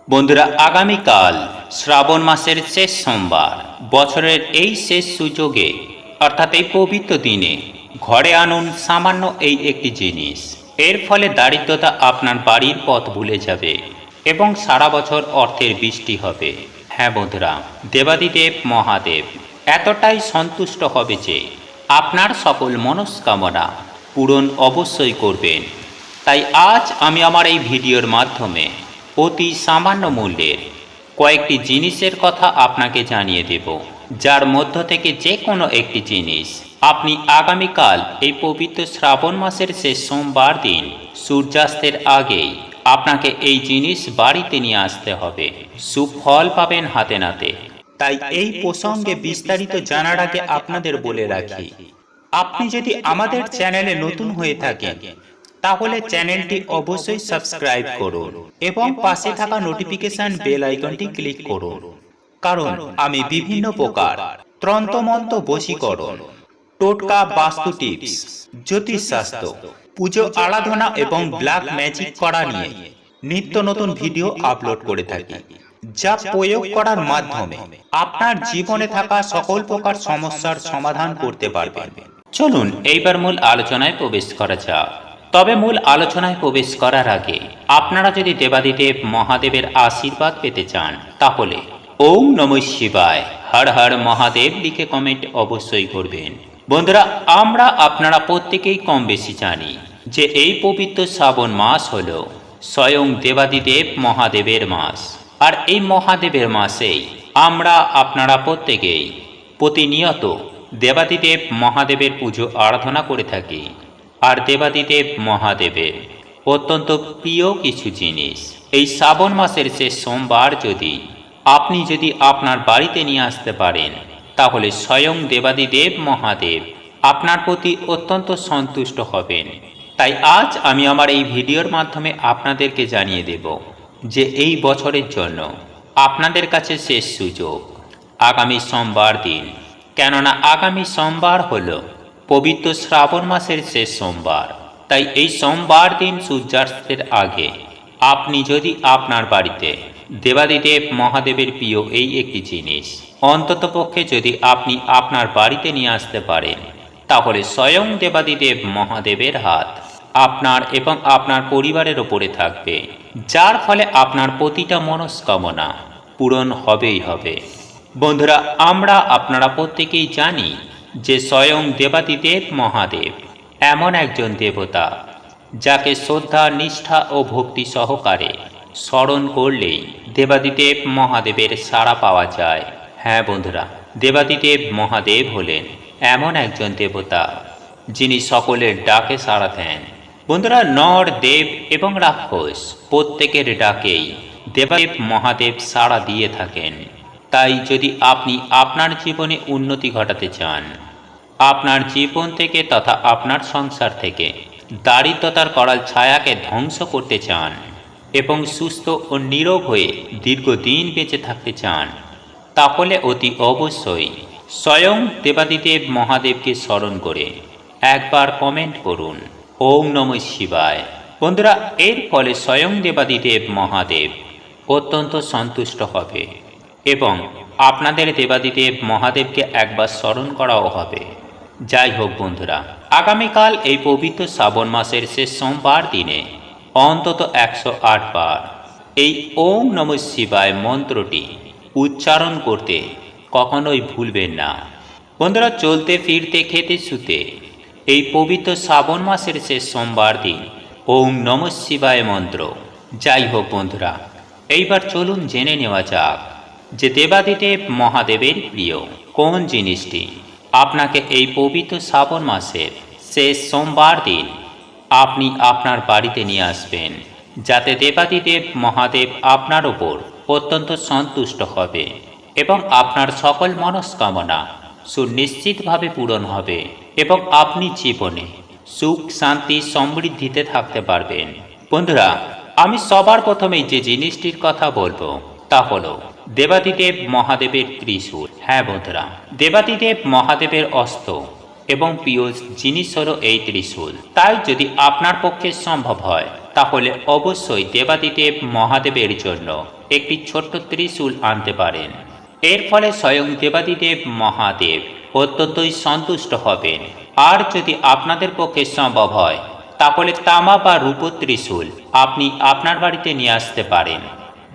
বন্ধুরা, আগামীকাল শ্রাবণ মাসের শেষ সোমবার, বছরের এই শেষ সুযোগে অর্থাৎ এই পবিত্র দিনে ঘরে আনুন সামান্য এই একটি জিনিস। এর ফলে দারিদ্রতা আপনার বাড়ির পথ ভুলে যাবে এবং সারা বছর অর্থের বৃষ্টি হবে। হ্যাঁ বন্ধুরা, দেবাদিদেব মহাদেব এতটাই সন্তুষ্ট হবে যে আপনার সকল মনস্কামনা পূরণ অবশ্যই করবেন। তাই আজ আমি আমার এই ভিডিওর মাধ্যমে অতি সামান্য মূল্যের কয়েকটি জিনিসের কথা আপনাকে জানিয়ে দেব, যার মধ্য থেকে যে কোনো একটি জিনিস আপনি আগামীকাল এই পবিত্র শ্রাবণ মাসের শেষ সোমবার দিন সূর্যাস্তের আগেই আপনাকে এই জিনিস বাড়িতে নিয়ে আসতে হবে। সুফল পাবেন হাতে নাতে। তাই এই প্রসঙ্গে বিস্তারিত জানার আগে আপনাদের বলে রাখি, আপনি যদি আমাদের চ্যানেলে নতুন হয়ে থাকেন তাহলে চ্যানেলটি অবশ্যই সাবস্ক্রাইব করুন এবং পাশে থাকা নোটিফিকেশন বেল আইকনটি ক্লিক করুন, কারণ আমি বিভিন্ন প্রকার তন্ত্রমন্ত্র, বশীকরণ, টোটকা, বাস্তু টিপস, জ্যোতিষশাস্ত্র, পুজো আরাধনা এবং ব্ল্যাক ম্যাজিক করা নিয়ে নিত্য নতুন ভিডিও আপলোড করে থাকি, যা প্রয়োগ করার মাধ্যমে আপনার জীবনে থাকা সকল প্রকার সমস্যার সমাধান করতে পারবেন। চলুন এইবার মূল আলোচনায় প্রবেশ করা যাক। তবে মূল আলোচনায় প্রবেশ করার আগে আপনারা যদি দেবাদিদেব মহাদেবের আশীর্বাদ পেতে চান তাহলে ওম নমঃ শিবায়, হর হর মহাদেব লিখে কমেন্ট অবশ্যই করবেন। বন্ধুরা, আপনারা প্রত্যেকেই কম বেশি জানি যে এই পবিত্র শ্রাবণ মাস হল স্বয়ং দেবাদিদেব মহাদেবের মাস। আর এই মহাদেবের মাসেই আপনারা প্রত্যেকেই প্রতিনিয়ত দেবাদিদেব মহাদেবের পুজো আরাধনা করে থাকি। আর দেবাদিদেব মহাদেবের অত্যন্ত প্রিয় কিছু জিনিস এই শ্রাবণ মাসের শেষ সোমবার আপনি যদি আপনার বাড়িতে নিয়ে আসতে পারেন তাহলে স্বয়ং দেবাদিদেব মহাদেব আপনার প্রতি অত্যন্ত সন্তুষ্ট হবেন। তাই আজ আমি আমার এই ভিডিওর মাধ্যমে আপনাদেরকে জানিয়ে দেব যে এই বছরের জন্য আপনাদের কাছে শেষ সুযোগ আগামী সোমবার দিন। কেননা আগামী সোমবার হলো পবিত্র শ্রাবণ মাসের শেষ সোমবার। তাই এই সোমবার দিন সূর্যাস্তের আগে আপনি যদি আপনার বাড়িতে দেবাদিদেব মহাদেবের প্রিয় এই একটি জিনিস অন্ততপক্ষে যদি আপনি আপনার বাড়িতে নিয়ে আসতে পারেন তাহলে স্বয়ং দেবাদিদেব মহাদেবের হাত আপনার এবং আপনার পরিবারের ওপরে থাকবে, যার ফলে আপনার প্রতিটা মনস্কামনা পূরণ হবেই হবে। বন্ধুরা, আপনারা প্রত্যেকেই জানি যে স্বয়ং দেবাদিদেব মহাদেব এমন একজন দেবতা যাকে শ্রদ্ধা, নিষ্ঠা ও ভক্তি সহকারে স্মরণ করলেই দেবাদিদেব মহাদেবের সাড়া পাওয়া যায়। হ্যাঁ বন্ধুরা, দেবাদিদেব মহাদেব হলেন এমন একজন দেবতা যিনি সকলের ডাকে সাড়া দেন। বন্ধুরা, নর, দেব এবং রাক্ষস প্রত্যেকের ডাকেই দেবাদেব মহাদেব সাড়া দিয়ে থাকেন। তাই যদি আপনি আপনার জীবনে উন্নতি ঘটাতে চান, আপনার জীবন থেকে তথা আপনার সংসার থেকে দারিদ্রতার করাল ছায়াকে ধ্বংস করতে চান এবং সুস্থ ও নিরোগ হয়ে দীর্ঘদিন বেঁচে থাকতে চান, তাহলে অতি অবশ্যই স্বয়ং দেবাদিদেব মহাদেবকে স্মরণ করে একবার কমেন্ট করুন ওম নমঃ শিবায়। বন্ধুরা, এর ফলে স্বয়ং দেবাদিদেব মহাদেব অত্যন্ত সন্তুষ্ট হবে এবং আপনাদের দেবাদিদেব মহাদেবকে একবার স্মরণ করাও হবে। যাই হোক বন্ধুরা, আগামীকাল এই পবিত্র শ্রাবণ মাসের শেষ সোমবার দিনে অন্তত 108 বার এই ওম নমঃ শিবায় মন্ত্রটি উচ্চারণ করতে কখনোই ভুলবেন না। বন্ধুরা, চলতে ফিরতে খেতে শুতে এই পবিত্র শ্রাবণ মাসের শেষ সোমবার দিন ওম নমঃ শিবায় মন্ত্র। যাই হোক বন্ধুরা, এইবার চলুন জেনে নেওয়া যাক যে দেবাদিদেব মহাদেবের প্রিয় কোন জিনিসটি আপনাকে এই পবিত্র শ্রাবণ মাসের শেষ সোমবার দিন আপনি আপনার বাড়িতে নিয়ে আসবেন, যাতে দেবাদিদেব মহাদেব আপনার ওপর অত্যন্ত সন্তুষ্ট হবে এবং আপনার সকল মনস্কামনা সুনিশ্চিতভাবে পূরণ হবে এবং আপনি জীবনে সুখ, শান্তি, সমৃদ্ধিতে থাকতে পারবেন। বন্ধুরা, আমি সবার প্রথমেই যে জিনিসটির কথা বলবো তা হলো দেবাদিদেব মহাদেবের ত্রিশূল। হ্যাঁ বন্ধুরা, দেবাদিদেব মহাদেবের অস্ত্র এবং প্রিয় জিনিস হলো এই ত্রিশূল। তাই যদি আপনার পক্ষে সম্ভব হয় তাহলে অবশ্যই দেবাদিদেব মহাদেবের জন্য একটি ছোট্ট ত্রিশূল আনতে পারেন। এর ফলে স্বয়ং দেবাদিদেব মহাদেব অত্যন্তই সন্তুষ্ট হবেন। আর যদি আপনাদের পক্ষে সম্ভব হয় তাহলে তামা বা রূপোর ত্রিশূল আপনি আপনার বাড়িতে নিয়ে আসতে পারেন।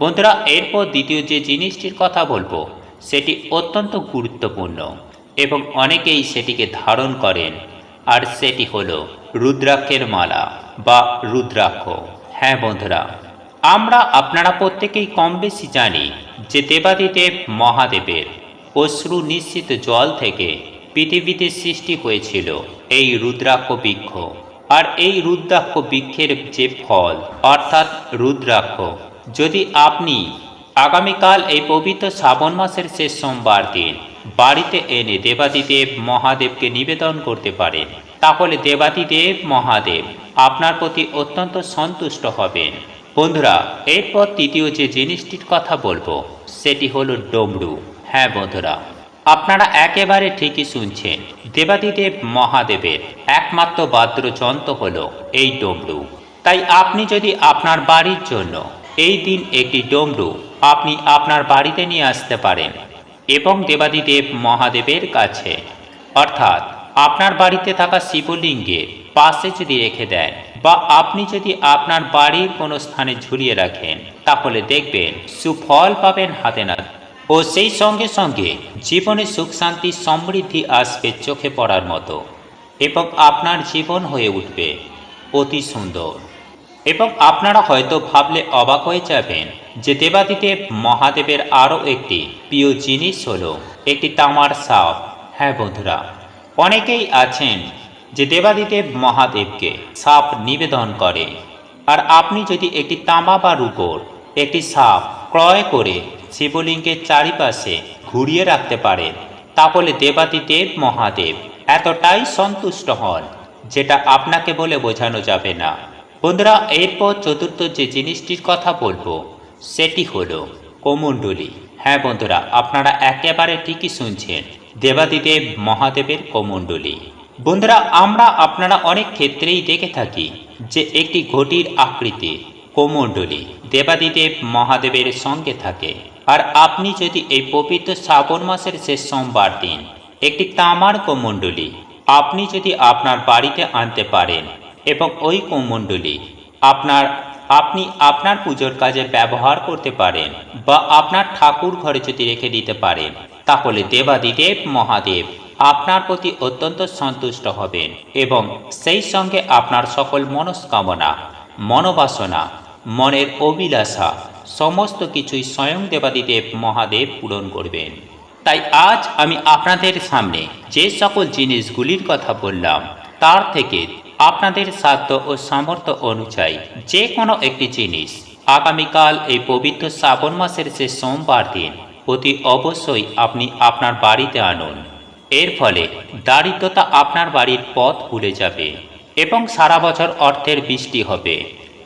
বন্ধুরা, এরপর দ্বিতীয় যে জিনিসটির কথা বলবো সেটি অত্যন্ত গুরুত্বপূর্ণ এবং অনেকেই সেটিকে ধারণ করেন, আর সেটি হলো রুদ্রাক্ষের মালা বা রুদ্রাক্ষ। হ্যাঁ বন্ধুরা, আপনারা প্রত্যেকেই কম বেশি জানি যে দেবাদিদেব মহাদেবের অশ্রু নিঃসৃত জল থেকে পৃথিবীতে সৃষ্টি হয়েছিল এই রুদ্রাক্ষ বৃক্ষ। আর এই রুদ্রাক্ষ বৃক্ষের যে ফল অর্থাৎ রুদ্রাক্ষ, যদি আপনি আগামীকাল এই পবিত্র শ্রাবণ মাসের শেষ সোমবার দিন বাড়িতে এনে দেবাদিদেব মহাদেবকে নিবেদন করতে পারেন, তাহলে দেবাদিদেব মহাদেব আপনার প্রতি অত্যন্ত সন্তুষ্ট হবেন। বন্ধুরা, এরপর তৃতীয় যে জিনিসটির কথা বলবো সেটি হলো ডমরু। হ্যাঁ বন্ধুরা, আপনারা একেবারে ঠিকই শুনছেন, দেবাদিদেব মহাদেবের একমাত্র বাদ্যযন্ত্র হলো এই ডমরু। তাই আপনি যদি আপনার বাড়ির জন্য এই দিন একটি ডমরু আপনি আপনার বাড়িতে নিয়ে আসতে পারেন এবং দেবাদিদেব মহাদেবের কাছে অর্থাৎ আপনার বাড়িতে থাকা শিবলিঙ্গের পাশে যদি রেখে দেন বা আপনি যদি আপনার বাড়ির কোনো স্থানে ঝুলিয়ে রাখেন, তাহলে দেখবেন সুফল পাবেন হাতে নাতে। ও সেই সঙ্গে সঙ্গে জীবনে সুখ শান্তি সমৃদ্ধি আসবে চোখে পড়ার মতো এবং আপনার জীবন হয়ে উঠবে অতি সুন্দর। এবং আপনারা হয়তো ভাবলে অবাক হয়ে যাবেন যে দেবাদিদেব মহাদেবের আরও একটি প্রিয় জিনিস হলো একটি তামার সাপ। হ্যাঁ বন্ধুরা, অনেকেই আছেন যে দেবাদিদেব মহাদেবকে সাপ নিবেদন করে, আর আপনি যদি একটি তামা বা রূপোর একটি সাপ ক্রয় করে শিবলিঙ্গের চারিপাশে ঘুরিয়ে রাখতে পারেন, তাহলে দেবাদিদেব মহাদেব এতটাই সন্তুষ্ট হন যেটা আপনাকে বলে বোঝানো যাবে না। বন্ধুরা, এরপর চতুর্থ যে জিনিসটির কথা বলবো সেটি হলো কমণ্ডলী। হ্যাঁ বন্ধুরা, আপনারা একেবারে ঠিকই শুনছেন, দেবাদিদেব মহাদেবের কমণ্ডলী। বন্ধুরা, আপনারা অনেক ক্ষেত্রেই দেখে থাকি যে একটি ঘটির আকৃতি কমণ্ডলী দেবাদিদেব মহাদেবের সঙ্গে থাকে। আর আপনি যদি এই পবিত্র শ্রাবণ মাসের শেষ সোমবার দিন একটি তামার কমণ্ডলী আপনি যদি আপনার বাড়িতে আনতে পারেন এবং ওই কমণ্ডলী আপনি আপনার পুজোর কাজে ব্যবহার করতে পারেন বা আপনার ঠাকুর ঘরে যদি রেখে দিতে পারেন, তাহলে দেবাদিদেব মহাদেব আপনার প্রতি অত্যন্ত সন্তুষ্ট হবেন এবং সেই সঙ্গে আপনার সকল মনস্কামনা, মনোবাসনা, মনের অভিলাষা সমস্ত কিছুই স্বয়ং দেবাদিদেব মহাদেব পূরণ করবেন। তাই আজ আমি আপনাদের সামনে যে সকল জিনিসগুলির কথা বললাম তার থেকে আপনাদের সাধ্য ও সামর্থ্য অনুযায়ী যে কোনো একটি জিনিস আগামীকাল এই পবিত্র শ্রাবণ মাসের শেষ সোমবার দিন অতি অবশ্যই আপনি আপনার বাড়িতে আনুন। এর ফলে দারিদ্রতা আপনার বাড়ির পথ ভুলে যাবে এবং সারা বছর অর্থের বৃষ্টি হবে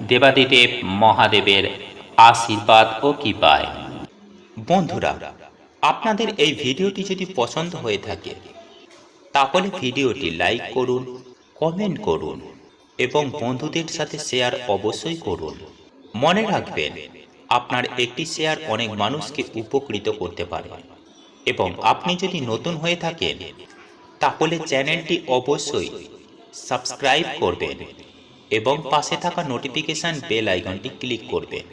দেবাদিদেব মহাদেবের আশীর্বাদ ও কৃপায়। বন্ধুরা, আপনাদের এই ভিডিওটি যদি পছন্দ হয়ে থাকে তাহলে ভিডিওটি লাইক করুন, কমেন্ট করুন এবং বন্ধুদের সাথে শেয়ার অবশ্যই করুন। মনে রাখবেন, আপনার একটি শেয়ার অনেক মানুষকে উপকৃত করতে পারে। এবং আপনি যদি নতুন হয়ে থাকেন তাহলে চ্যানেলটি অবশ্যই সাবস্ক্রাইব করবেন এবং পাশে থাকা নোটিফিকেশন বেল আইকনটি ক্লিক করবেন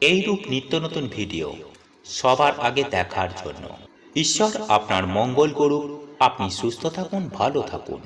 এইরূপ নিত্য নতুন ভিডিও সবার আগে দেখার জন্য। ঈশ্বর আপনার মঙ্গল করুক। আপনি সুস্থ থাকুন, ভালো থাকুন।